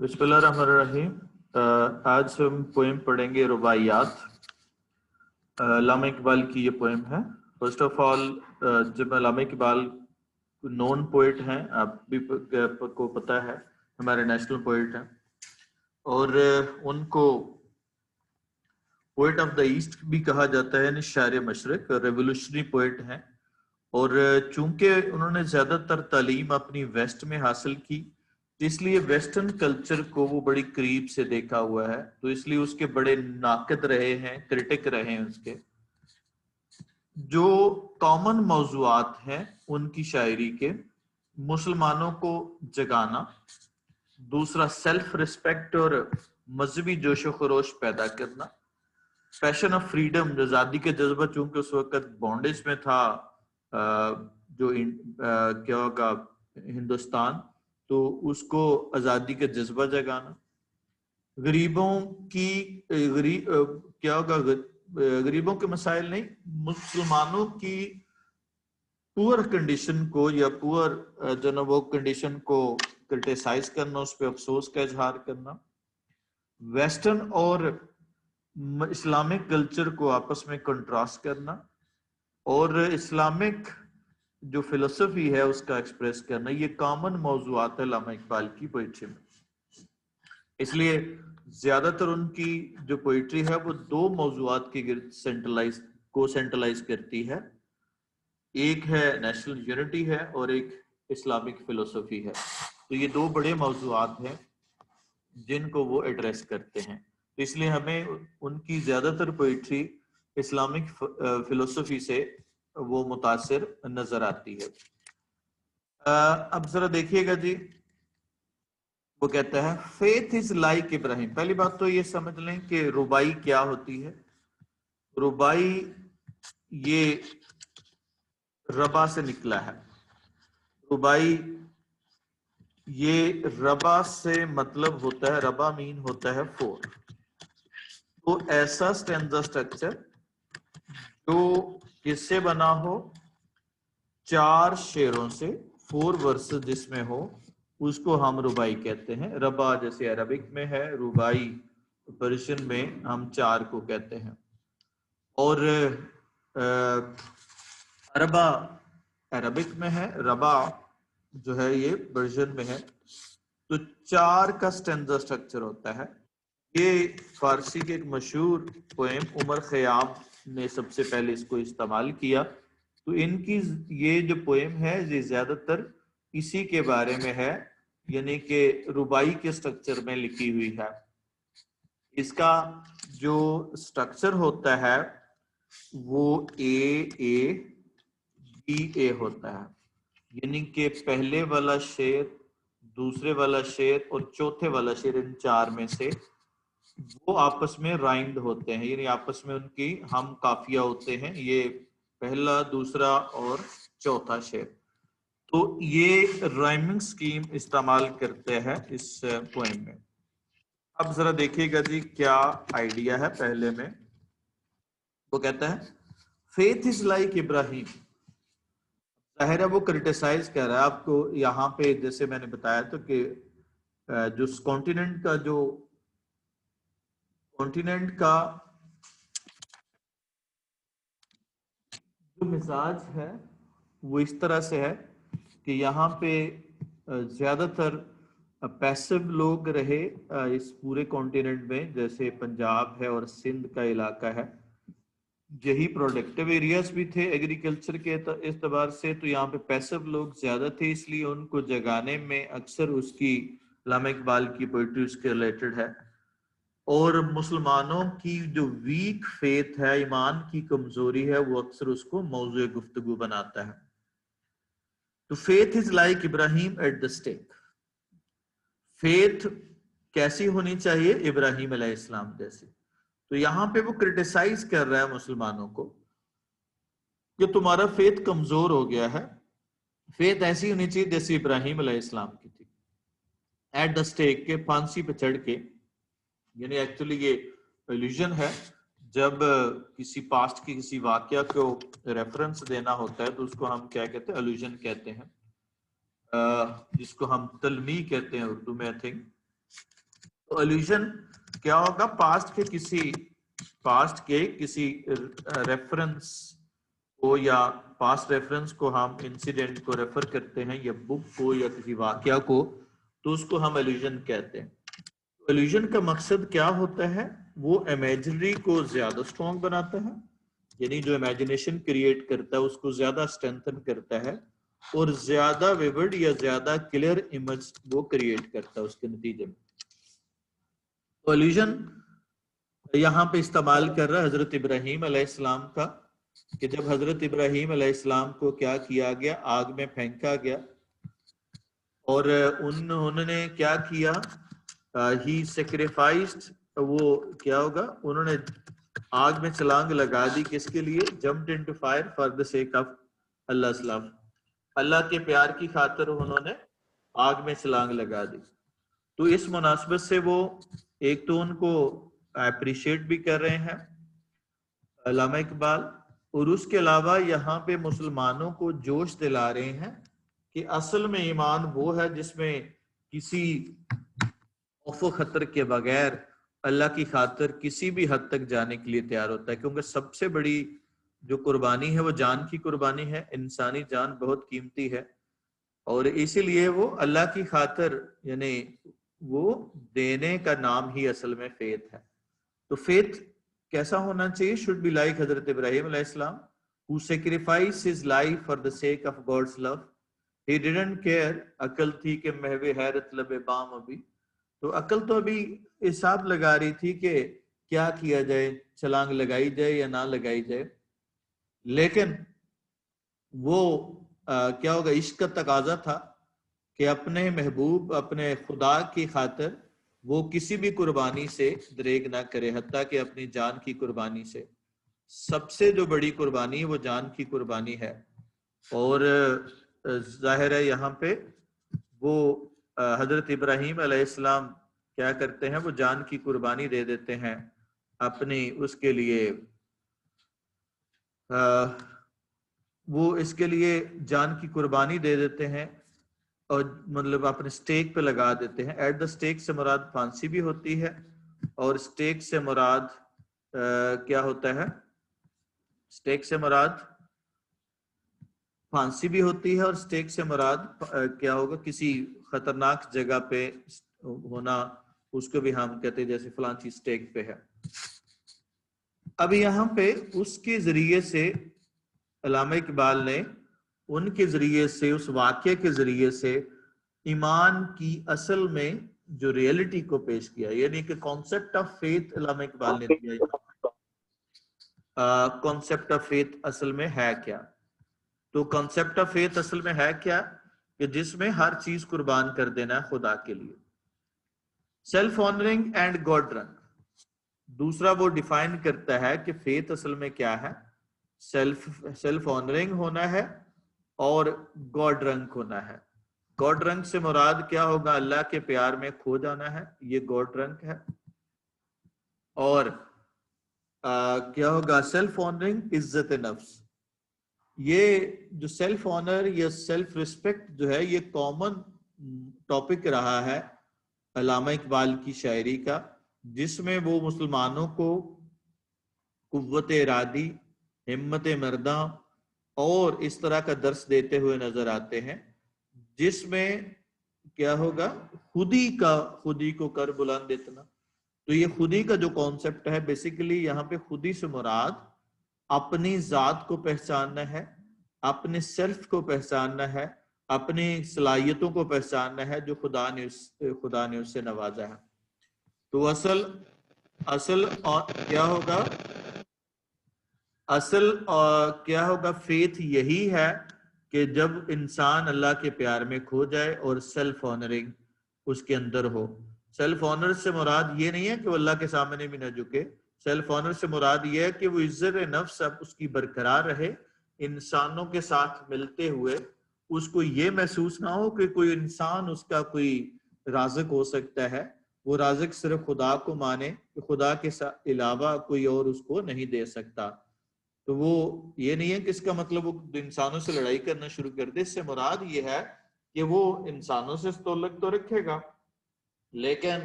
بسم اللہ الرحمن الرحیم. آج ہم پوئم پڑھیں گے رباعیات. علامہ اقبال کی یہ پوئم ہے. فرسٹ آف آل جب علامہ اقبال نون پوئٹ ہیں، آپ بھی کو پتہ ہے، ہمارے نیشنل پوئٹ ہیں، اور ان کو پوئٹ آف دا ایسٹ بھی کہا جاتا ہے، یعنی شاعر مشرق، ریولوشنری پوئٹ ہیں. اور چونکہ انہوں نے زیادہ تر تعلیم اپنی ویسٹ میں حاصل کی، اس لیے ویسٹرن کلچر کو وہ بڑی قریب سے دیکھا ہوا ہے، تو اس لیے اس کے بڑے ناقد رہے ہیں، کرٹک رہے ہیں. اس کے جو کامن موضوعات ہیں ان کی شاعری کے: مسلمانوں کو جگانا، دوسرا سیلف ریسپیکٹ اور مذہبی جوش و خروش پیدا کرنا، پیشن آف فریڈم، آزادی کا جذبہ، چونکہ اس وقت بونڈیج میں تھا جو کیا ہوگا ہندوستان، تو اس کو آزادی کا جذبہ جگانا، غریبوں کی کیا ہوگا غریبوں کے مسائل نہیں، مسلمانوں کی پور کنڈیشن کو یا پور جو نا وہ کنڈیشن کو کرٹیسائز کرنا، اس پہ افسوس کا اظہار کرنا، ویسٹرن اور اسلامک کلچر کو آپس میں کنٹراسٹ کرنا، اور اسلامک جو فلسفی ہے اس کا ایکسپریس کرنا. یہ کامن موضوعات ہے علامہ اقبال کی پوئٹری میں. اس لیے زیادہ تر ان کی جو پوئٹری ہے وہ دو موضوعات کے گرد سینٹرلائز کرتی ہے. ایک ہے نیشنل یونٹی ہے اور ایک اسلامک فلسفی ہے. تو یہ دو بڑے موضوعات ہیں جن کو وہ ایڈریس کرتے ہیں. تو اس لیے ہمیں ان کی زیادہ تر پوئٹری اسلامک فلسفی سے وہ متاثر نظر آتی ہے. اب ذرا دیکھیے گا جی، وہ کہتا ہے فیتھ از لائک ابراہیم. پہلی بات تو یہ سمجھ لیں کہ ربائی کیا ہوتی ہے. ربائی یہ ربا سے نکلا ہے. ربائی یہ ربا سے مطلب ہوتا ہے، ربا مین ہوتا ہے 4. تو ایسا سٹینزا سٹرکچر جو کس سے بنا ہو، 4 شعروں سے، 4 ورسز جس میں ہو، اس کو ہم ربائی کہتے ہیں. ربا جیسے عربک میں ہے، ربائی پرشین میں ہم 4 کو کہتے ہیں. اور ربا عربک میں ہے، ربا جو ہے یہ پرشین میں ہے. تو 4 کا سٹینزا سٹرکچر ہوتا ہے. یہ فارسی کے ایک مشہور پوئم عمر خیام نے سب سے پہلے اس کو استعمال کیا. تو ان کی یہ جو پوئم ہے یہ زیادہ تر اسی کے بارے میں ہے، یعنی کہ ربائی کے سٹرکچر میں لکھی ہوئی ہے. اس کا جو سٹرکچر ہوتا ہے وہ اے بی اے ہوتا ہے، یعنی کہ پہلے والا شعر، دوسرے والا شعر اور چوتھے والا شعر، ان 4 میں سے وہ آپس میں رائمڈ ہوتے ہیں، یعنی آپس میں ان کی ہم قافیہ ہوتے ہیں. یہ پہلا، دوسرا اور چوتھا شعر. تو یہ رائمنگ سکیم استعمال کرتے ہیں اس پوئم میں. اب ذرا دیکھیے گا جی کیا آئیڈیا ہے پہلے میں. وہ کہتا ہے فیتھ از لائک ابراہیم. ظاہر ہے وہ کرٹیسائز کر رہا ہے آپ کو یہاں پہ، جیسے میں نے بتایا تھا کہ جو کانٹیننٹ کا جو مزاج ہے وہ اس طرح سے ہے کہ یہاں پہ زیادہ تر پیسو لوگ رہے اس پورے کانٹیننٹ میں، جیسے پنجاب ہے اور سندھ کا علاقہ ہے. یہی پروڈکٹیو ایریاز بھی تھے ایگریکلچر کے اعتبار سے، تو یہاں پہ پیسو لوگ زیادہ تھے، اس لیے ان کو جگانے میں اکثر اس کی علامہ اقبال کی پوئٹری اس کے ریلیٹڈ ہے. اور مسلمانوں کی جو ویک فیتھ ہے، ایمان کی کمزوری ہے، وہ اکثر اس کو موضوع گفتگو بناتا ہے. تو faith is like Ibrahim at the stake. Faith کیسی ہونی چاہیے؟ ابراہیم علیہ السلام جیسی. تو یہاں پہ وہ کرٹیسائز کر رہا ہے مسلمانوں کو کہ تمہارا فیتھ کمزور ہو گیا ہے. فیتھ ایسی ہونی چاہیے جیسے ابراہیم علیہ السلام کی تھی. ایٹ دا سٹیک کے پھانسی پہ چڑھ کے، یعنی ایکچولی یہ الوژن ہے. جب کسی پاسٹ کی کسی واقعہ کو ریفرنس دینا ہوتا ہے تو اس کو ہم کیا کہتے ہیں؟ الوژن کہتے ہیں، جس کو ہم تلمیح کہتے ہیں اردو میں. آئی تھنک تو الوژن کیا ہوگا؟ پاسٹ کے کسی ریفرنس کو یا پاسٹ ریفرنس کو ہم انسیڈنٹ کو ریفر کرتے ہیں یا بک کو یا کسی واقعہ کو، تو اس کو ہم الوژن کہتے ہیں۔ الوژن کا مقصد کیا ہوتا ہے؟ وہ امیجنری کو زیادہ اسٹرانگ بناتا ہے، یعنی جو امیجنیشن کریٹ کرتا ہے اس کو زیادہ اسٹرینتھن کرتا ہے، اور زیادہ ویورڈ یا زیادہ کلیئر امیج وہ کریٹ کرتا ہے اس کے نتیجے میں۔ تو الوژن یہاں پہ استعمال کر رہا ہے حضرت ابراہیم علیہ السلام کا، کہ جب حضرت ابراہیم علیہ السلام کو کیا کیا گیا؟ آگ میں پھینکا گیا، اور انہوں نے کیا کیا؟ ہی سیکریفائسڈ، وہ کیا ہوگا؟ انہوں نے آگ میں چھلانگ لگا دی، کس کے لیے؟ Jumped into fire for the sake of اللہ السلام، اللہ کے پیار کی خاطر انہوں نے آگ میں چھلانگ لگا دی۔ تو اس مناسبت سے وہ ایک تو ان کو اپریشیٹ بھی کر رہے ہیں علامہ اقبال، اور اس کے علاوہ یہاں پہ مسلمانوں کو جوش دلا رہے ہیں کہ اصل میں ایمان وہ ہے جس میں کسی خوف و خطر کے بغیر اللہ کی خاطر کسی بھی حد تک جانے کے لیے تیار ہوتا ہے، کیونکہ سب سے بڑی جو قربانی ہے وہ جان کی قربانی ہے، انسانی جان بہت قیمتی ہے، اور اسی لیے وہ اللہ کی خاطر یعنی وہ دینے کا نام ہی اصل میں فیتھ ہے۔ تو فیتھ کیسا ہونا چاہیے؟ should be like حضرت ابراہیم علیہ السلام who sacrificed his life for the sake of God's love. He didn't care. عقل تھی کہ محو حیرت لب بام ابھی، تو عقل تو ابھی حساب لگا رہی تھی کہ کیا کیا جائے، چھلانگ لگائی جائے یا نہ لگائی جائے، لیکن وہ کیا ہوگا؟ عشق کا تقاضا تھا کہ اپنے محبوب، اپنے خدا کی خاطر وہ کسی بھی قربانی سے دریغ نہ کرے، حتیٰ کہ اپنی جان کی قربانی سے۔ سب سے جو بڑی قربانی وہ جان کی قربانی ہے، اور ظاہر ہے یہاں پہ وہ حضرت ابراہیم علیہ السلام کیا کرتے ہیں؟ وہ جان کی قربانی دے دیتے ہیں اپنی، اس کے لیے وہ اس کے لیے جان کی قربانی دے دیتے ہیں، اور مطلب اپنے سٹیک پہ لگا دیتے ہیں۔ ایٹ دا سٹیک سے مراد پھانسی بھی ہوتی ہے، اور سٹیک سے مراد کیا ہوتا ہے؟ سٹیک سے مراد پھانسی بھی ہوتی ہے، اور سٹیک سے مراد کیا ہوگا؟ کسی خطرناک جگہ پہ ہونا، اس کو بھی ہم کہتے ہیں جیسے فلاں چیز سٹیک پہ ہے۔ اب یہاں پہ اس کے ذریعے سے علامہ اقبال نے ان کے ذریعے سے، اس واقعے کے ذریعے سے ایمان کی اصل میں جو ریئلٹی کو پیش کیا، یعنی کہ کانسیپٹ آف فیتھ علامہ اقبال نے دیا۔ کانسیپٹ آف فیتھ اصل میں ہے کیا؟ تو کانسیپٹ آف فیتھ اصل میں ہے کیا؟ کہ جس میں ہر چیز قربان کر دینا ہے خدا کے لیے۔ سیلف آنرنگ اینڈ گاڈ رنگ، دوسرا وہ ڈیفائن کرتا ہے کہ فیتھ اصل میں کیا ہے۔ سیلف آنرنگ ہونا ہے اور گاڈ رنگ ہونا ہے۔ گاڈ رنگ سے مراد کیا ہوگا؟ اللہ کے پیار میں کھو جانا ہے، یہ گاڈ رنگ ہے۔ اور کیا ہوگا؟ سیلف آنرنگ، عزت نفس۔ یہ جو سیلف آنر یا سیلف ریسپیکٹ جو ہے، یہ کامن ٹاپک رہا ہے علامہ اقبال کی شاعری کا، جس میں وہ مسلمانوں کو قوت ارادی، ہمت مرداں اور اس طرح کا درس دیتے ہوئے نظر آتے ہیں، جس میں کیا ہوگا؟ خودی کو کر بلند اتنا۔ تو یہ خودی کا جو کانسیپٹ ہے، بیسیکلی یہاں پہ خودی سے مراد اپنی ذات کو پہچاننا ہے، اپنے سیلف کو پہچاننا ہے، اپنی صلاحیتوں کو پہچاننا ہے جو خدا نے اس سے نوازا ہے۔ تو اصل کیا ہوگا؟ کیا ہوگا؟ فیتھ یہی ہے کہ جب انسان اللہ کے پیار میں کھو جائے اور سیلف آنرنگ اس کے اندر ہو۔ سیلف آنر سے مراد یہ نہیں ہے کہ وہ اللہ کے سامنے بھی نہ جھکے، سیلف آنر سے مراد یہ ہے کہ وہ عزت نفس اب اس کی برقرار رہے، انسانوں کے ساتھ ملتے ہوئے اس کو یہ محسوس نہ ہو کہ کوئی انسان اس کا کوئی رازق ہو سکتا ہے، وہ رازق صرف خدا کو مانے کہ خدا کے علاوہ کوئی اور اس کو نہیں دے سکتا۔ تو وہ یہ نہیں ہے کہ اس کا مطلب وہ انسانوں سے لڑائی کرنا شروع کر دے، اس سے مراد یہ ہے کہ وہ انسانوں سے تعلق تو رکھے گا، لیکن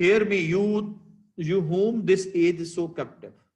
Hear me, you whom this age is so captive.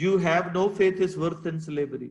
You have no faith is worse than slavery.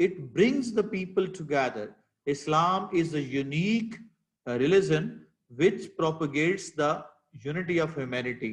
it brings the people together. Islam is a unique religion which propagates the unity of humanity,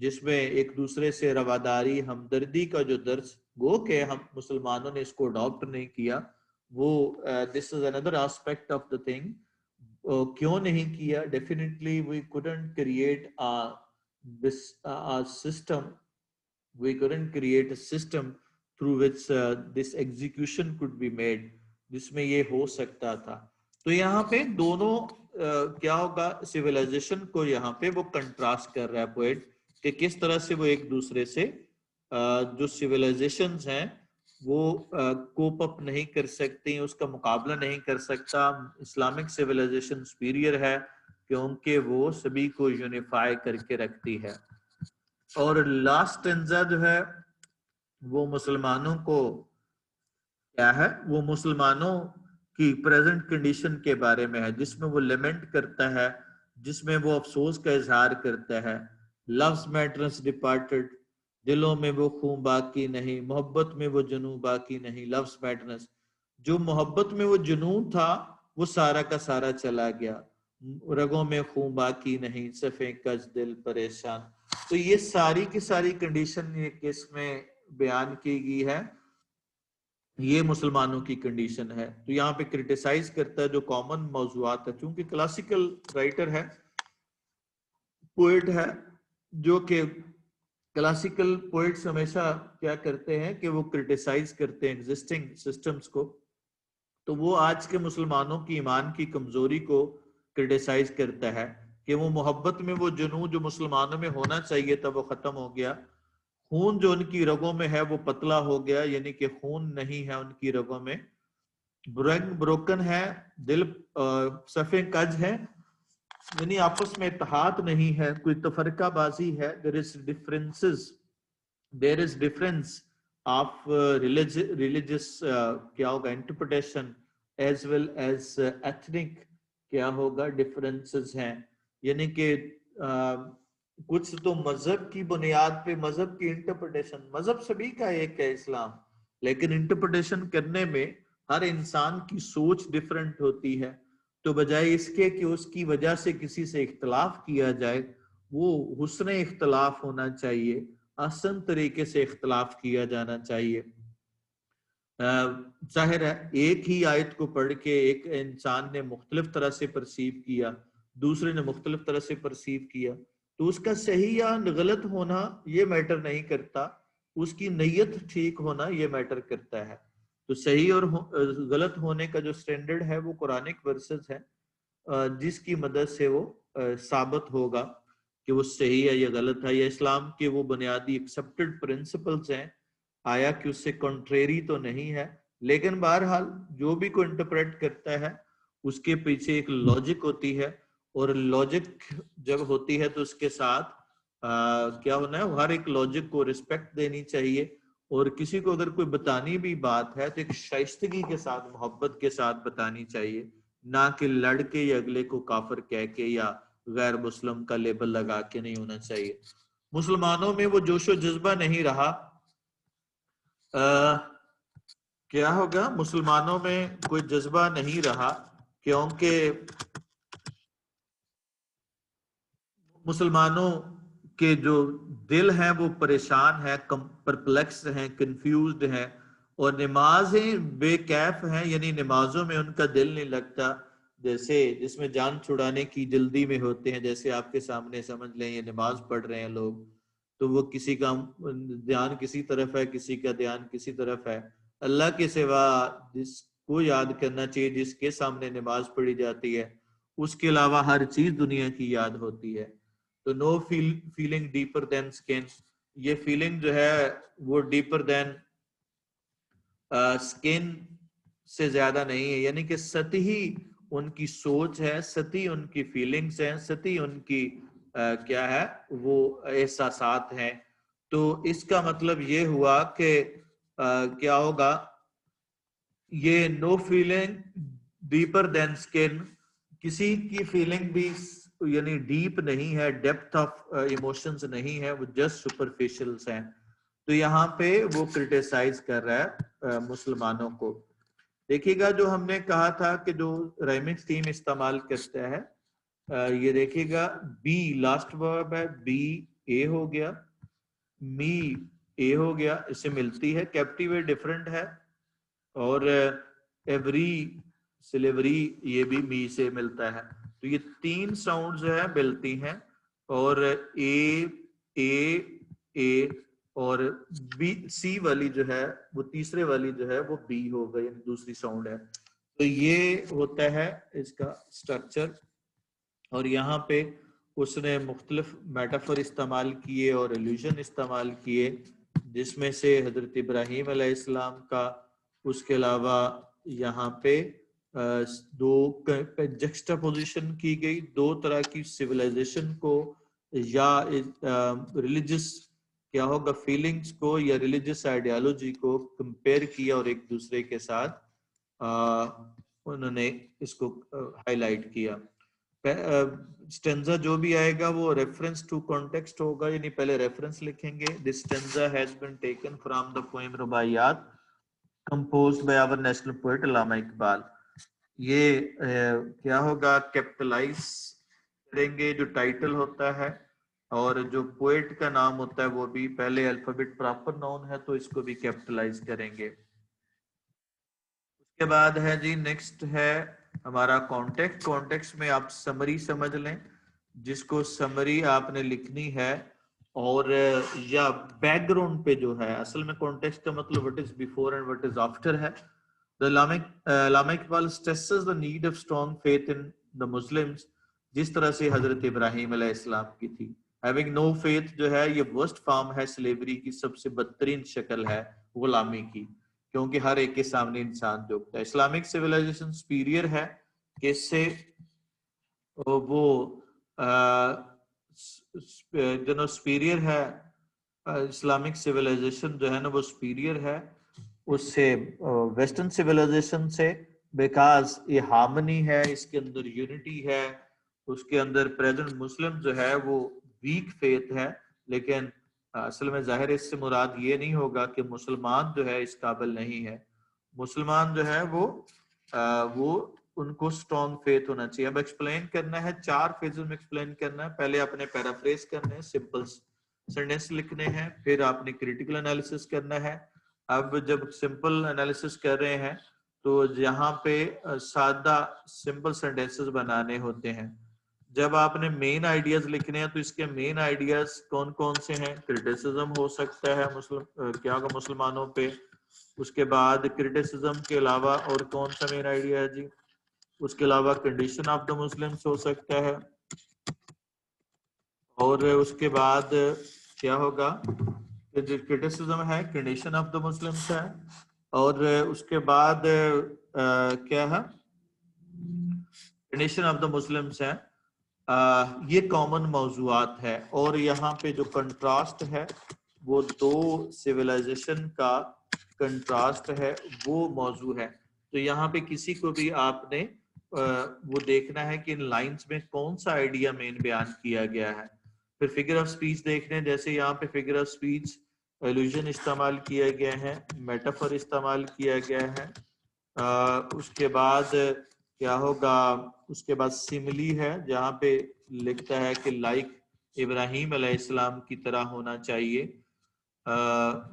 جس میں ایک دوسرے سے رواداری ہمدردی کا جو درس گو کہ ہم مسلمانوں نے اس کو اڈاپٹ نہیں کیا، وہ this is another aspect of the thing. کیوں نہیں کیا؟ Definitely we couldn't create a system, we couldn't create a system through which this execution could be made جس میں یہ ہو سکتا تھا. تو یہاں پہ دونوں کیا ہوگا، سویلائزیشن کو یہاں پہ وہ کنٹراسٹ کر رہا ہے پوئٹ کہ کس طرح سے وہ ایک دوسرے سے جو سویلائزیشنز ہیں وہ کوپ اپ نہیں کر سکتی، اس کا مقابلہ نہیں کر سکتا. اسلامک سویلائزیشن سپیریئر ہے کیونکہ وہ سبھی کو یونیفائی کر کے رکھتی ہے. اور لاسٹ ٹینزا جو ہے وہ مسلمانوں کو کیا ہے، وہ مسلمانوں کی پریزنٹ کنڈیشن کے بارے میں ہے، جس میں وہ لیمنٹ کرتا ہے، جس میں وہ افسوس کا اظہار کرتا ہے. لفظ میٹرس ڈپارٹڈ، دلوں میں وہ خون باقی نہیں، محبت میں وہ جنون باقی نہیں. لفظ میٹرس، جو محبت میں وہ جنون تھا وہ سارا کا سارا چلا گیا. رگوں میں خون باقی نہیں، صفیں کج دل پریشان. تو یہ ساری کی ساری کنڈیشن یہ کس میں بیان کی گئی ہے، یہ مسلمانوں کی کنڈیشن ہے. تو یہاں پہ کرٹیسائز کرتا ہے جو کامن موضوعات ہے، چونکہ کلاسیکل رائٹر ہے، پوئٹ ہے، جو کہ کلاسیکل پوئٹس ہمیشہ کیا کرتے ہیں کہ وہ کرٹیسائز کرتے ہیں ایگزسٹنگ سسٹمز کو. تو وہ آج کے مسلمانوں کی ایمان کی کمزوری کو کرٹیسائز کرتا ہے کہ وہ محبت میں وہ جنون جو مسلمانوں میں ہونا چاہیے تھا وہ ختم ہو گیا. خون جو ان کی رگوں میں ہے وہ پتلا ہو گیا، یعنی کہ خون نہیں ہے ان کی رگوں میں. رنگ بروکن ہے، دل صفیں کج ہے، یعنی آپس میں اتحاد نہیں ہے، کوئی تفرقہ بازی ہے. there is difference of religious کیا ہوگا interpretation as well as ethnic کیا ہوگا differences ہیں. یعنی کہ کچھ تو مذہب کی بنیاد پہ مذہب کی انٹرپریٹیشن، مذہب سبھی کا ایک ہے اسلام، لیکن انٹرپریٹیشن کرنے میں ہر انسان کی سوچ ڈیفرنٹ ہوتی ہے. تو بجائے اس کے کہ اس کی وجہ سے کسی سے اختلاف کیا جائے، وہ حسن اختلاف ہونا چاہیے، احسن طریقے سے اختلاف کیا جانا چاہیے. ظاہر ہے ایک ہی آیت کو پڑھ کے ایک انسان نے مختلف طرح سے پرسیو کیا، دوسرے نے مختلف طرح سے پرسیو کیا، تو اس کا صحیح یا غلط ہونا یہ میٹر نہیں کرتا، اس کی نیت ٹھیک ہونا یہ میٹر کرتا ہے. تو صحیح اور غلط ہونے کا جو سٹینڈرڈ ہے وہ قرآنک ورسز ہے، جس کی مدد سے وہ ثابت ہوگا کہ وہ صحیح ہے یا غلط ہے، یا اسلام کے وہ بنیادی ایکسپٹڈ پرنسپلز ہیں، آیا کہ اس سے کنٹریری تو نہیں ہے. لیکن بہرحال جو بھی کوئی انٹرپریٹ کرتا ہے اس کے پیچھے ایک لاجک ہوتی ہے، اور لاجک جب ہوتی ہے تو اس کے ساتھ کیا ہونا ہے، ہر ایک لاجک کو رسپیکٹ دینی چاہیے. اور کسی کو اگر کوئی بتانی بھی بات ہے تو ایک شائستگی کے ساتھ، محبت کے ساتھ بتانی چاہیے، نہ کہ لڑ کے یا اگلے کو کافر کہہ کے یا غیر مسلم کا لیبل لگا کے نہیں ہونا چاہیے. مسلمانوں میں وہ جوش و جذبہ نہیں رہا. کیا ہوگا، مسلمانوں میں کوئی جذبہ نہیں رہا، کیونکہ مسلمانوں کے جو دل ہیں وہ پریشان ہیں، پرپلیکس ہیں، کنفیوزڈ ہیں، اور نمازیں بے کیف ہیں، یعنی نمازوں میں ان کا دل نہیں لگتا. جیسے جس میں جان چھڑانے کی جلدی میں ہوتے ہیں، جیسے آپ کے سامنے سمجھ لیں یہ نماز پڑھ رہے ہیں لوگ، تو وہ کسی کا دھیان کسی طرف ہے، کسی کا دھیان کسی طرف ہے. اللہ کے سوا جس کو یاد کرنا چاہیے، جس کے سامنے نماز پڑھی جاتی ہے، اس کے علاوہ ہر چیز دنیا کی یاد ہوتی ہے. تو نو فیلنگ ڈیپر دین اسکن، یہ فیلنگ جو ہے وہ ڈیپر دین اسکن سے زیادہ نہیں ہے، یعنی کہ سطحی ان کی سوچ ہے، سطحی ان کی فیلنگز ہیں، سطحی ان کی کیا ہے وہ احساسات ہیں. تو اس کا مطلب یہ ہوا کہ کیا ہوگا، یہ نو فیلنگ ڈیپر دین اسکن، کسی کی فیلنگ بھی یعنی ڈیپ نہیں ہے، ڈیپتھ آف ایموشنز نہیں ہے، وہ جسٹ سپرفیشلز ہیں. تو یہاں پہ وہ کرٹیسائز کر رہا ہے مسلمانوں کو. دیکھیے گا جو ہم نے کہا تھا کہ جو رائمنگ تھیم استعمال کرتا ہے، یہ دیکھیے گا بی لاسٹ ورب ہے، بی اے ہو گیا, می اے ہو گیا, اس سے ملتی ہے. کیپٹیویٹ ڈفرنٹ ہے, اور ایوری سلیوری یہ بھی می سے ملتا ہے. تو یہ تین ساؤنڈ جو ہے ملتی ہیں, اور اے اے اور بی, سی والی جو ہے وہ تیسرے والی جو ہے وہ بی ہو گئی, یعنی دوسری ساؤنڈ ہے. تو یہ ہوتا ہے اس کا اسٹرکچر. اور یہاں پہ اس نے مختلف میٹافر استعمال کیے اور ایلیوژن استعمال کیے, جس میں سے حضرت ابراہیم علیہ السلام کا, اس کے علاوہ یہاں پہ دو جکسٹاپوزیشن کی گئی, دو طرح کی سویلائزیشن کو یا ریلیجس کیا ہوگا فیلنگز کو یا ریلیجس آئیڈیالوجی کو کمپیئر کیا, اور ایک دوسرے کے ساتھ انہوں نے اس کو ہائی لائٹ کیا. اسٹینزا جو بھی آئے گا وہ ریفرنس ٹو کانٹیکسٹ ہوگا, یعنی پہلے ریفرنس لکھیں گے. This stanza has been taken from the poem Rubaiyat composed by our national poet علامہ اقبال. یہ کیا ہوگا کیپٹلائز کریں گے جو ٹائٹل ہوتا ہے, اور جو پوئٹ کا نام ہوتا ہے وہ بھی پہلے الفابیٹ پراپر ناؤن ہے تو اس کو بھی کیپٹلائز کریں گے. اس کے بعد ہے جی نیکسٹ ہے ہمارا کانٹیکسٹ. کانٹیکسٹ میں آپ سمری سمجھ لیں, جس کو سمری آپ نے لکھنی ہے, اور یا بیک گراؤنڈ پہ جو ہے, اصل میں کانٹیکسٹ کا مطلب what is before and what is after ہے. علامہ Iqbal stresses the need of strong faith in the Muslims, جس طرح سے حضرت ابراہیم علیہ السلام کی تھی. having no faith جو ہے یہ worst form ہے سلیوری کی, سب سے بدترین شکل ہے غلامی کی, کیونکہ ہر ایک کے سامنے انسان جھکتا ہے. اسلامک سویلائزیشن سپیریئر ہے کہ اس سے وہ جو سپیریئر ہے, اسلامک سویلائزیشن جو ہے نا وہ سپیریئر ہے اس سے ویسٹرن سویلائزیشن سے, بیکاز یہ ہارمنی ہے, اس کے اندر یونٹی ہے, اس کے اندر پریزنٹ مسلم جو ہے وہ ویک فیتھ ہے. لیکن اصل میں ظاہر اس سے مراد یہ نہیں ہوگا کہ مسلمان جو ہے اس قابل نہیں ہے. مسلمان جو ہے وہ ان کو اسٹرانگ فیتھ ہونا چاہیے. اب ایکسپلین کرنا ہے, 4 فیزز میں ایکسپلین کرنا ہے. پہلے آپ نے پیرافریز کرنا ہے, سمپل سینٹینس لکھنے ہیں, پھر آپ نے کریٹیکل انالیسس کرنا ہے. اب جب سمپل انالیسس کر رہے ہیں تو یہاں پہ سادہ سمپل سینٹینسز بنانے ہوتے ہیں. جب آپ نے مین آئیڈیاز لکھنے ہیں تو اس کے مین آئیڈیاز کون کون سے ہیں؟ کرٹیسزم ہو سکتا ہے کیا ہوگا مسلمانوں پہ. اس کے بعد کرٹیسزم کے علاوہ اور کون سا مین آئیڈیا ہے جی؟ اس کے علاوہ condition of the Muslims who سکتا ہے, اور اس کے بعد کیا ہوگا جو کرٹیسزم ہے کنڈیشن آف دا مسلمس ہے, اور اس کے بعد کیا ہے کنڈیشن آف دا مسلمس ہے. یہ کامن موضوعات ہے, اور یہاں پہ جو کنٹراسٹ ہے وہ 2 سویلائزیشن کا کنٹراسٹ ہے, وہ موضوع ہے. تو یہاں پہ کسی کو بھی آپ نے وہ دیکھنا ہے کہ ان لائنز میں کون سا آئیڈیا مین بیان کیا گیا ہے. پھر فگر آف سپیچ دیکھنے, جیسے یہاں پہ فگر آف سپیچ ایلوژن استعمال کیا گیا ہے, میٹافر استعمال کیا گیا ہے. اس کے بعد کیا ہوگا, اس کے بعد سملی ہے جہاں پہ لکھتا ہے کہ لائک ابراہیم علیہ السلام کی طرح ہونا چاہیے,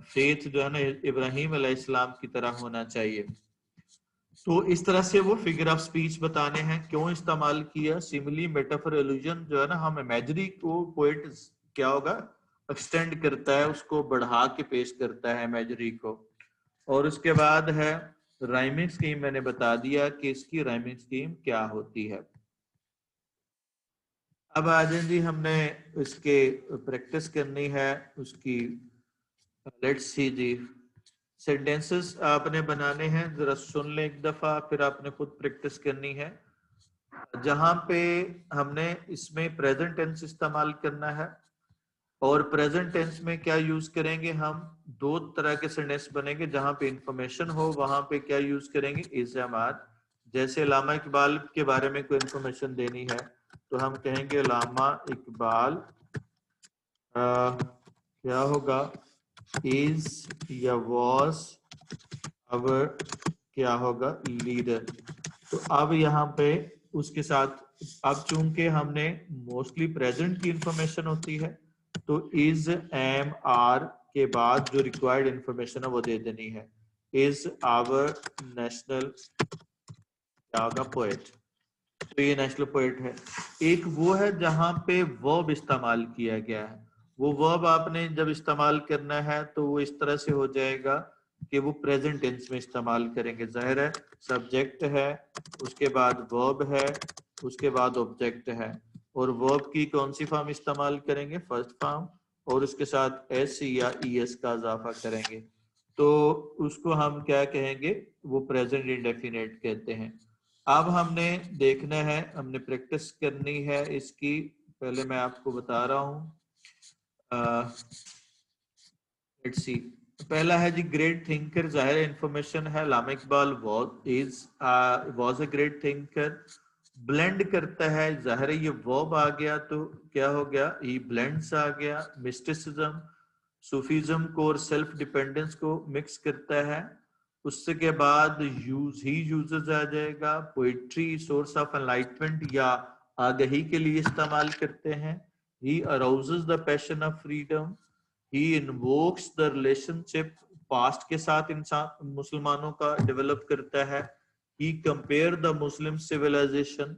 فیتھ جو ہے نا ابراہیم علیہ السلام کی طرح ہونا چاہیے. تو اس طرح سے وہ فگر آف سپیچ بتانے ہیں کیوں استعمال کیا. سملی میٹافر ایلوژن جو ہے نا, ہم امیجری کو پوئٹ کیا ہوگا ایکسٹینڈ کرتا ہے, اس کو بڑھا کے پیش کرتا ہے امیجری کو. اور اس کے بعد ہے رائمنگ سکیم, میں نے بتا دیا کہ اس کی رائمنگ سکیم کیا ہوتی ہے. اب آ جائیں جی, ہم نے اس کے پریکٹس کرنی ہے اس کی. لیٹس سی جی, سینٹینسز آپ نے بنانے ہیں, ذرا سن لیں ایک دفعہ, پھر آپ نے خود پریکٹس کرنی ہے. جہاں پہ ہم نے اس میں پریزنٹ ٹینس استعمال کرنا ہے, اور پریزنٹ ٹینس میں کیا یوز کریں گے ہم, 2 طرح کے سینٹینس بنیں گے. جہاں پہ انفارمیشن ہو وہاں پہ کیا یوز کریں گے, الزامات. جیسے علامہ اقبال کے بارے میں کوئی انفارمیشن دینی ہے تو ہم کہیں گے علامہ اقبال کیا ہوگا is یا was our کیا ہوگا لیڈر. تو اب یہاں پہ اس کے ساتھ اب چونکہ ہم نے موسٹلی پریزنٹ کی انفارمیشن ہوتی ہے تو is am are کے بعد جو ریکوائرڈ انفارمیشن ہے وہ دے دینی ہے. is our national کیا ہوگا poet. تو یہ نیشنل پوئٹ ہے. ایک وہ ہے جہاں پہ ورب استعمال کیا گیا ہے. وہ ورب آپ نے جب استعمال کرنا ہے تو وہ اس طرح سے ہو جائے گا کہ وہ پریزنٹ ٹینس میں استعمال کریں گے. ظاہر ہے سبجیکٹ ہے, اس کے بعد ورب ہے, اس کے بعد آبجیکٹ ہے, اور ورب کی کون سی فارم استعمال کریں گے؟ فرسٹ فارم, اور اس کے ساتھ ایس یا ای ایس کا اضافہ کریں گے. تو اس کو ہم کیا کہیں گے؟ وہ پریزنٹ انڈیفینیٹ کہتے ہیں. اب ہم نے دیکھنا ہے, ہم نے پریکٹس کرنی ہے اس کی. پہلے میں آپ کو بتا رہا ہوں. Let's see. پہلا ہے جی گریٹ تھنکر. ظاہر انفارمیشن ہے علامہ Iqbal was a great thinker. Blend کرتا ہے, ظاہر یہ ورب آ گیا تو کیا ہو گیا؟ ہی بلینڈز آ گیا. مسٹسزم, صوفیزم کو اور سیلف ڈیپینڈنس کو مکس کرتا ہے. اس کے بعد یوزز آ جائے گا. پوئٹری سورس آف انلائٹمنٹ یا آگہی کے لیے استعمال کرتے ہیں. He arouses the passion of freedom. He invokes the relationship, past کے ساتھ انسان مسلمانوں کا ڈیولپ کرتا ہے. He compare the Muslim civilization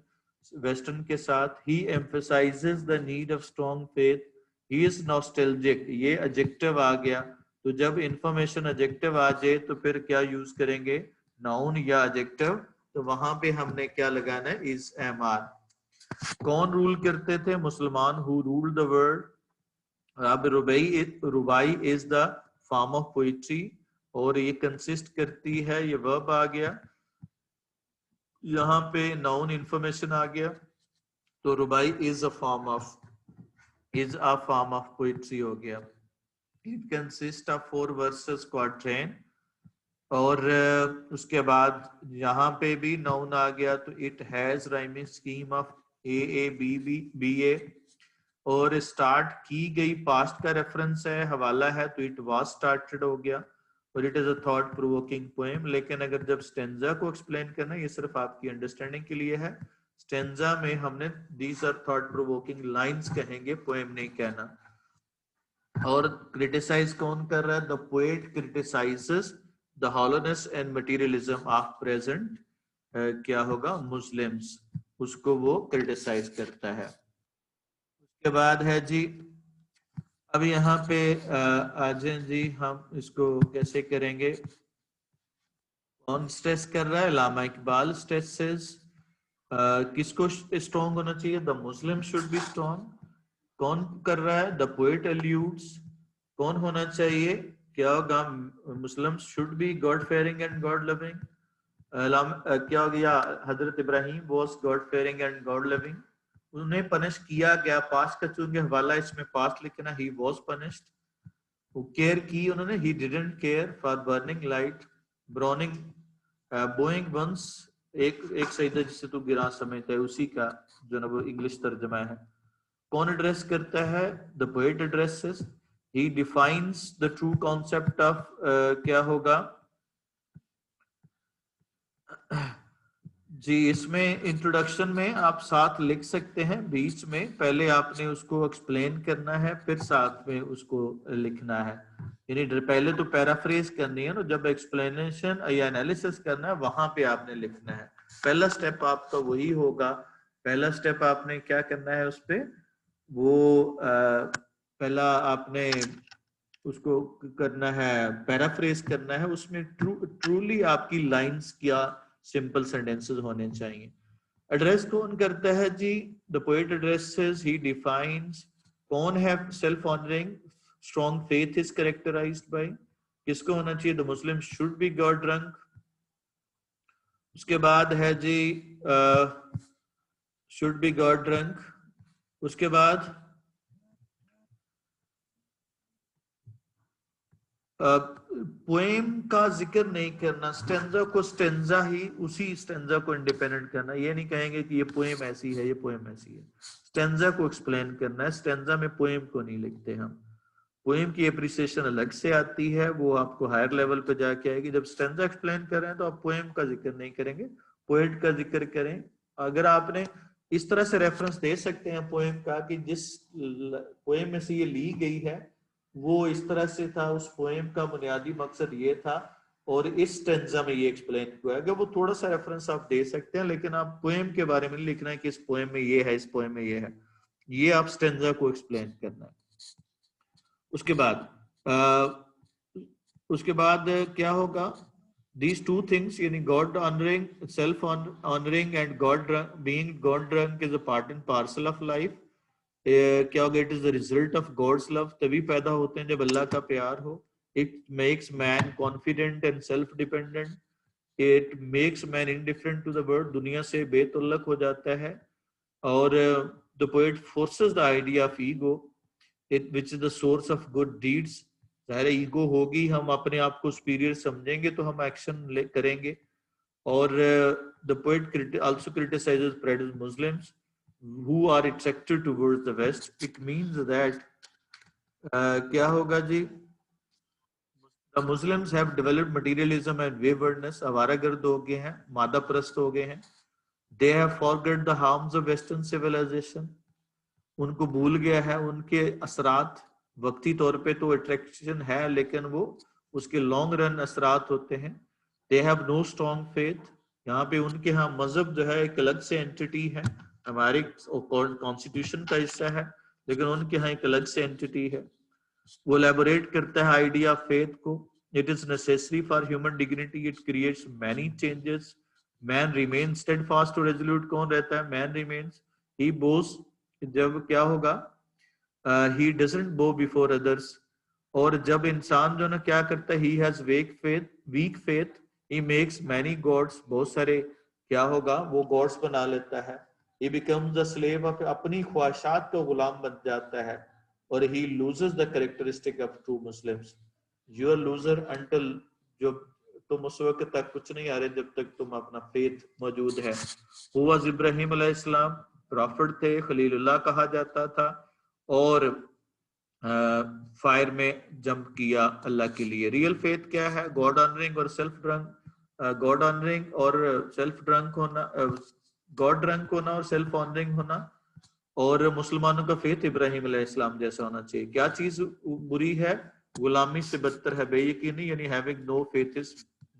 western کے ساتھ. He emphasizes the need of strong faith. He is nostalgic. یہ ایڈجیکٹو آ گیا. تو جب انفارمیشن ایڈجیکٹو آ جائے تو پھر کیا یوز کریں گے؟ ناؤن یا ایڈجیکٹو. تو وہاں پہ ہم نے کیا لگانا ہے؟ از ایم آر. کون رول کرتے تھے؟ مسلمان. ہو رول دا ورلڈ. اب ربائی از دا فارم آف پوئٹری, اور یہ کنسسٹ کرتی ہے, یہ ورب آ گیا. یہاں پہ ناؤن انفارمیشن آ گیا. تو ربائی از اے فارم آف پوئٹری ہو گیا. It consists of 4 verses quatrain. اور اس کے بعد یہاں پہ بھی ناؤن آ گیا. تو it has rhyming scheme of A B B A. اور اسٹارٹ کی گئی پاسٹ کا ریفرنس ہے, حوالہ ہے, تو it was started ہو گیا. اور it is a thought provoking poem. لیکن اگر جب اسٹینزا کو ایکسپلین کرنا, یہ صرف آپ کی انڈرسٹینڈنگ کے لیے ہے, اسٹینزا میں ہم نے these are thought provoking lines کہیں گے, poem نہیں کہنا. اور کریٹیسائز کون کر رہا ہے؟ The poet criticizes the hollowness and materialism of present کیا ہوگا؟ مسلمس. اس کو وہ کریٹیسائز کرتا ہے. اس کے بعد ہے جی, اب یہاں پہ آ جائیں جی, ہم اس کو کیسے کریں گے؟ کون اسٹریس کر رہا ہے؟ علامہ اقبال اسٹریسز. کس کو اسٹرانگ ہونا چاہیے؟ The Muslim should be strong. کون کر رہا ہے؟ The poet alludes. کون ہونا چاہیے؟ کیا ہوگا؟ Muslim should be God fearing and God loving. کیا ہو گیا؟ Hazrat Ibrahim was God fearing and God loving. انہیں پنش کیا گیا. پاسٹ کا چونکہ حوالہ اس میں پاسٹ لکھنا, ہی واز پنشڈ. وہ کیئر کی انہوں نے, he didn't care for burning light. Bowing once, ایک سجدہ جسے تو گرا سمجھتا ہے, اسی کا جو نا وہ انگلش ترجمہ ہے. کون ایڈریس کرتا ہے؟ The poet addresses. He defines the true concept of کیا ہوگا جی. اس میں انٹروڈکشن میں آپ ساتھ لکھ سکتے ہیں بیچ میں, پہلے آپ نے اس کو ایکسپلین کرنا ہے, پھر ساتھ میں اس کو لکھنا ہے. یعنی پہلے تو پیرافریز کرنی ہے نا, جب ایکسپلینیشن یا انالیسس کرنا ہے وہاں پہ آپ نے لکھنا ہے. پہلا سٹیپ آپ کا وہی ہوگا. پہلا سٹیپ آپ نے کیا کرنا ہے اس پہ, وہ پہلا آپ نے اس کو کرنا ہے, پیرافریز کرنا ہے. اس میں ٹرولی آپ کی لائنز کیا سمپل سینٹینسز ہونے چاہیے. ایڈریس کون کرتا ہے جی؟ The poet addresses. He defines. کون ہے self honouring? Strong faith is characterized by. کس کو ہونا چاہیے؟ The Muslim should be God drunk. اس کے بعد ہے جی شوڈ بی گاڈ ڈرنک. اس کے بعد پوئم کا ذکر نہیں کرنا. سٹینزا کو سٹینزا ہی, اسی سٹینزا کو انڈیپینڈنٹ کرنا. یہ نہیں کہیں گے کہ یہ پوئم ایسی ہے, یہ پوئم ایسی ہے. سٹینزا کو ایکسپلین کرنا ہے. سٹینزا میں پوئم کو نہیں لکھتے ہم. پوئم کی اپریسیشن الگ سے آتی ہے, وہ آپ کو ہائر لیول پہ جا کے آئے گی. جب سٹینزا ایکسپلین کر رہے ہیں تو آپ پوئم کا ذکر نہیں کریں گے, پوئٹ کا ذکر کریں. اگر آپ نے اس طرح سے ریفرنس دے سکتے ہیں پوئم کا کہ جس پوئم میں سے یہ لی گئی ہے وہ اس طرح سے تھا, اس پوئم کا بنیادی مقصد یہ تھا, اور اس سٹینزا میں یہ ایکسپلین ہوا ہے. وہ تھوڑا سا ریفرنس آپ دے سکتے ہیں, لیکن آپ پوئم کے بارے میں نہیں لکھنا ہے کہ اس پوئم میں یہ ہے, اس پوئم میں یہ ہے, یہ آپ سٹینزا کو ایکسپلین کرنا ہے. اس کے بعد کیا ہوگا, these two things, یعنی God honoring, self honoring and God being God drunk is a part and parcel of life. کیا ہوگا, it is the result of God's love, تبھی پیدا ہوتے ہیں جب اللہ کا پیار ہو. It makes man confident and self dependent. It makes man indifferent to the world, دنیا سے بے تعلق ہو جاتا ہے. اور the poet forces the idea of ego, which is the source of good deeds. ظاہر ایگو ہوگی, ہم اپنے آپ کو superior سمجھیں گے تو ہم ایکشن کریں گے. اور the poet also criticizes prejudice Muslims who are attracted towards the West. It means that کیا ہوگا جی, the Muslims have developed materialism and waywardness. آوارہ گرد ہو گئے ہیں, مادہ پرست ہو گئے ہیں. They have forgot the harms of Western civilization. ان کو بھول گیا ہے ان کے اثرات. وقتی طور پہ تو اٹریکشن ہے, لیکن وہ اس کے لانگ رن اثرات ہوتے ہیں. They have no strong faith. یہاں پہ ان کے ہاں مذہب جو ہے ایک الگ سے اینٹی ہے, ہماری کانسٹیٹیوشن کا حصہ ہے, لیکن ان کے ہاں ایک الگ سے اینٹی ہے. وہ ایلیبوریٹ کرتا ہے آئیڈیا آف فیتھ کو. It is necessary for human dignity. It creates many changes. Man remains steadfast to resolute. کون رہتا ہے, man remains. He bows, جب کیا ہوگا, he doesn't bow before others. اور جب انسان جو نا کیا کرتا ہے, he has weak faith. He makes many gods. بہت سارے کیا ہوگا وہ gods بنا لیتا ہے. He becomes the slave of, اپنی خواہشات کا غلام بن جاتا ہے. اور he loses the characteristic of true Muslims. You are loser until, جو تم اس وقت تک کچھ نہیں آ رہے جب تک تم اپنا فیتھ موجود ہے. Who was ابراہیم علیہ السلام, پرافٹ تھے, خلیل اللہ کہا جاتا تھا, اور فائر میں جمپ کیا اللہ کے لیے. ریئل فیتھ کیا ہے, گاڈ آنرنگ اور سیلف ڈرنک, گاڈ آنرنگ اور سیلف ڈرنک ہونا, گاڈ ڈرنک ہونا اور سیلف آنرنگ ہونا. اور مسلمانوں کا فیتھ ابراہیم علیہ السلام جیسا ہونا چاہیے. کیا چیز بری ہے, غلامی سے بدتر ہے بے یقینی, یعنی having no faith is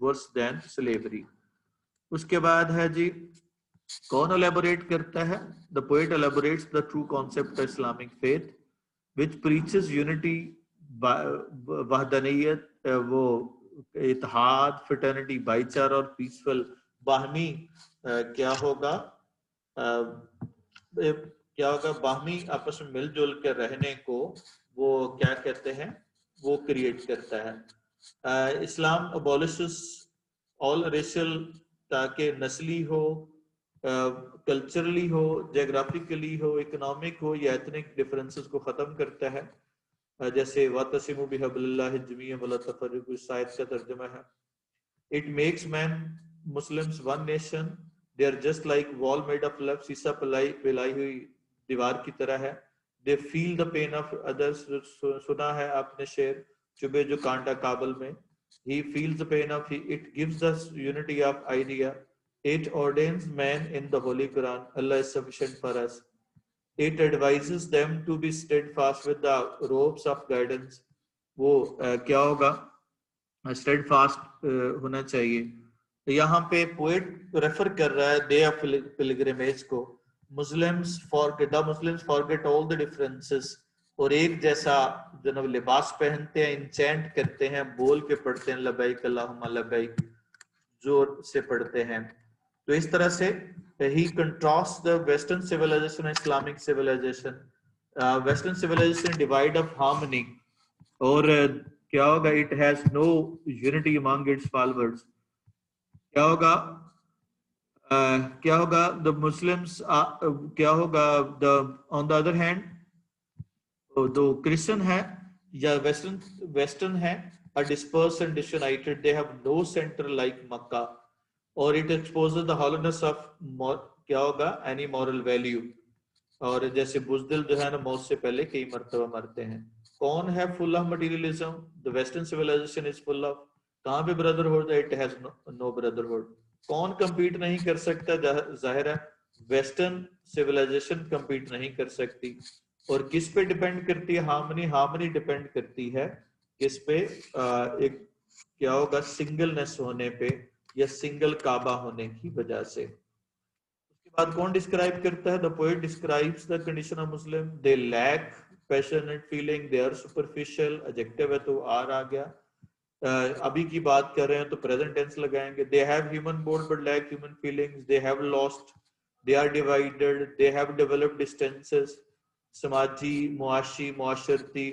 worse than slavery. اس کے بعد ہے جی, کون الیبوریٹ کرتا ہے, the poet elaborates the true concept of Islamic faith which preaches unity, وحدانیت, وہ اتحاد, fraternity, بھائی چارہ اور peaceful, باہمی کیا ہوگا, باہمی آپس میں مل جل کر رہنے کو وہ کیا کہتے ہیں, وہ کریٹ کرتا ہے. اسلام abolishes all racial, تاکہ نسلی ہو, کلچرلی ہو, جیوگرافیکلی ہو, اکنامک ہو, یا ایتھنک ڈفرینسز کو ختم کرتا ہے. جیسے وَاعْتَصِمُوا بِحَبْلِ اللَّهِ جَمِيعًا وَلَا تَفَرَّقُوا, اس آیت کا ترجمہ ہے. It makes man Muslims one nation. They are just like wall made of love. سیسا پلائی ہوئی دیوار کی طرح ہے. They feel the pain of others. سنا ہے آپ نے شعر, چبھے جو کانٹا کابل میں. He feels the pain of, it gives us unity of idea. It ordains man in the Holy Quran. Allah is sufficient for us. It advises them to be steadfast with the ropes of guidance. وہ کیا ہوگا, steadfast ہونا چاہیے. یہاں پہ poet refer کر رہا ہے ڈے آف پلگرمیج کو. Muslims forget all the differences. اور ایک جیسا جناب لباس پہنتے ہیں, انچینٹ کرتے ہیں, بول کے پڑھتے ہیں لبیک اللہم لبیک, زور سے پڑھتے ہیں. تو اس طرح سے he contrasts the Western civilization and Islamic civilization. Western civilization divide of harmony, اور کیا ہوگا, it has no unity among its followers. کیا ہوگا, کیا ہوگا, the Muslims کیا ہوگا, the on the other hand جو کرسچن ہے یا ویسٹرن ہے are dispersed and disunited. They have no center like Makkah, or it exposes the hollowness of کیا ہوگا, any moral value. اور جیسے بزدل جو ہے نا موت سے پہلے کئی مرتبہ مرتے ہیں. کون ہے full of materialism? The Western civilization is full of, کہاں پہ brotherhood ہے, it has no brotherhood. کون کمپیٹ نہیں کر سکتا, ظاہر ہے ویسٹرن سویلائزیشن کمپیٹ نہیں کر سکتی. اور کس پہ ڈیپینڈ کرتی ہے ہارمنی ڈیپینڈ کرتی ہے کس پہ ایک کیا ہوگا سنگلنس ہونے پہ یا سنگل کعبہ ہونے کی وجہ سے. اس کے بعد کون ڈسکرائب کرتا ہے؟ the poet describes the condition of Muslim. they lack passionate feeling, they are superficial. adjective ہے تو آر آ گیا. ابھی کی بات کر رہے ہیں تو present tense لگائیں گے. they have human bone but lack human feelings. they have lost, they are divided, they have developed distances. سماجی معاشی معاشرتی.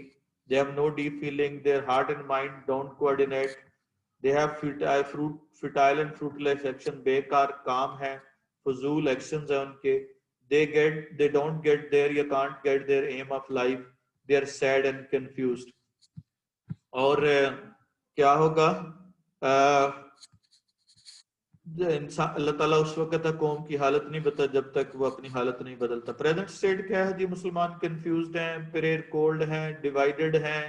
they have no deep feeling, their heart and mind don't coordinate. they have fertile and fruitless action, بیکار کام ہے, فضول actions ہیں ان کے. they don't get there, you can't get their aim of life. they are sad and confused. اور کیا ہوگا انسان اللہ تعالیٰ اس وقت تک قوم کی حالت نہیں بتا جب تک وہ اپنی حالت نہیں بدلتا. پریزنٹ سٹیٹ کیا ہے جی؟ مسلمان کنفیوزڈ ہیں, پریئر کولڈ ہیں, ڈیوائیڈڈ ہیں,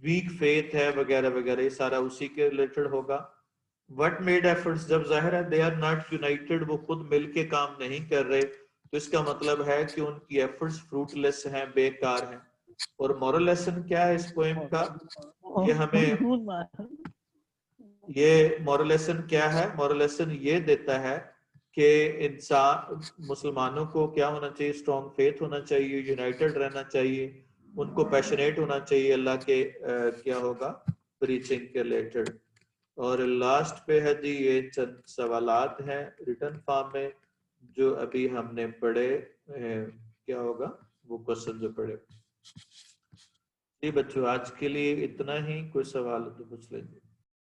ویک فیتھ ہے وغیرہ وغیرہ. یہ سارا اسی کے ریلیٹڈ ہوگا. وٹ میڈ ایفرٹس, جب ظاہر ہے دے آر ناٹ یونائٹڈ, وہ خود مل کے کام نہیں کر رہے, تو اس کا مطلب ہے کہ ان کی ایفرٹس فروٹ لیس ہیں, بیکار ہیں. اور مورل لیسن کیا ہے اس پوئم کا؟ یہ ہمیں یہ مورل لیسن کیا ہے؟ مورل لیسن یہ دیتا ہے کہ انسان مسلمانوں کو کیا ہونا چاہیے؟ اسٹرانگ فیتھ ہونا چاہیے, یونائٹڈ رہنا چاہیے, ان کو پیشنیٹ ہونا چاہیے اللہ کے کیا ہوگا پریچنگ کے ریلیٹڈ. اور لاسٹ پہ ہے جی یہ چند سوالات ہیں ریٹن فارم میں جو ابھی ہم نے پڑھے, کیا ہوگا وہ کوشچن جو پڑھے. جی بچوں آج کے لیے اتنا ہی, کوئی سوال تو پوچھ لیں گے.